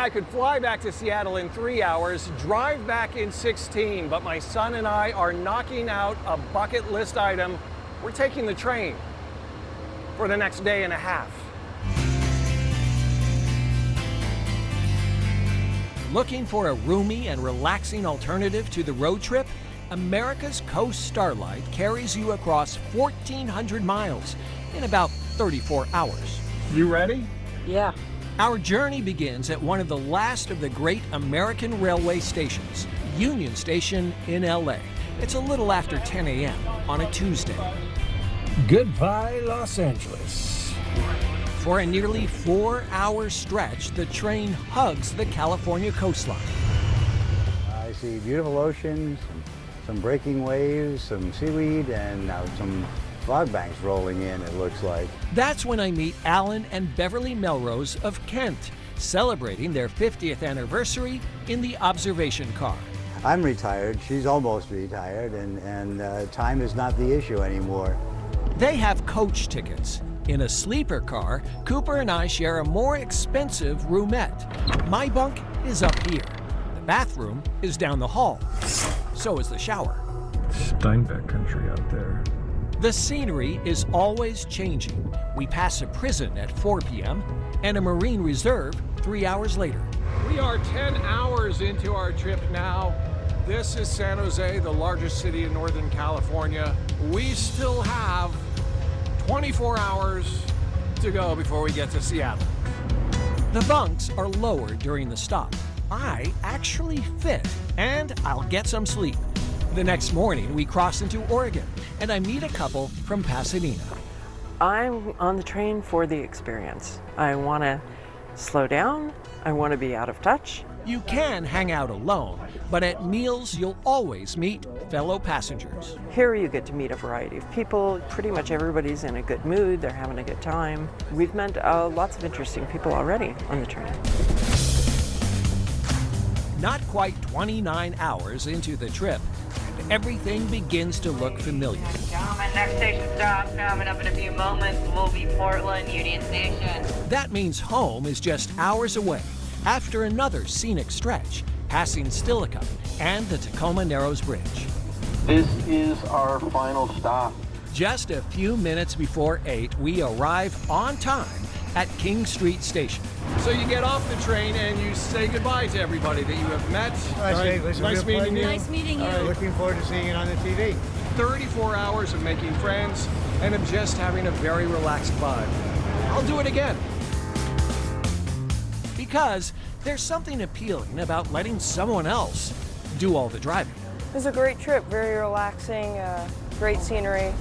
I could fly back to Seattle in 3 hours, drive back in 16, but my son and I are knocking out a bucket list item. We're taking the train for the next day and a half. Looking for a roomy and relaxing alternative to the road trip? America's Coast Starlight carries you across 1,400 miles in about 34 hours. You ready? Yeah. Our journey begins at one of the last of the great American railway stations, Union Station in LA. It's a little after 10 a.m. on a Tuesday. Goodbye, Los Angeles. For a nearly 4-hour stretch, the train hugs the California coastline. I see beautiful oceans, some breaking waves, some seaweed, and now some fog banks rolling in, it looks like. That's when I meet Alan and Beverly Melrose of Kent, celebrating their 50th anniversary in the observation car. I'm retired, she's almost retired, and time is not the issue anymore. They have coach tickets. In a sleeper car, Cooper and I share a more expensive roomette. My bunk is up here. The bathroom is down the hall. So is the shower. Steinbeck country out there. The scenery is always changing. We pass a prison at 4 p.m. and a Marine Reserve 3 hours later. We are 10 hours into our trip now. This is San Jose, the largest city in Northern California. We still have 24 hours to go before we get to Seattle. The bunks are lowered during the stop. I actually fit, and I'll get some sleep. The next morning, we cross into Oregon, and I meet a couple from Pasadena. I'm on the train for the experience. I want to slow down. I want to be out of touch. You can hang out alone, but at meals, you'll always meet fellow passengers. Here you get to meet a variety of people. Pretty much everybody's in a good mood. They're having a good time. We've met lots of interesting people already on the train. Not quite 29 hours into the trip, and everything begins to look familiar. Gentlemen, next station stop coming up in a few moments will be Portland Union Station. That means home is just hours away after another scenic stretch, passing Stilicho and the Tacoma Narrows Bridge. This is our final stop. Just a few minutes before 8, we arrive on time at King Street Station. So you get off the train and you say goodbye to everybody that you have met. Nice meeting you. Nice meeting you. Looking forward to seeing it on the TV. 34 hours of making friends and of just having a very relaxed vibe. I'll do it again. Because there's something appealing about letting someone else do all the driving. It was a great trip, very relaxing, great scenery.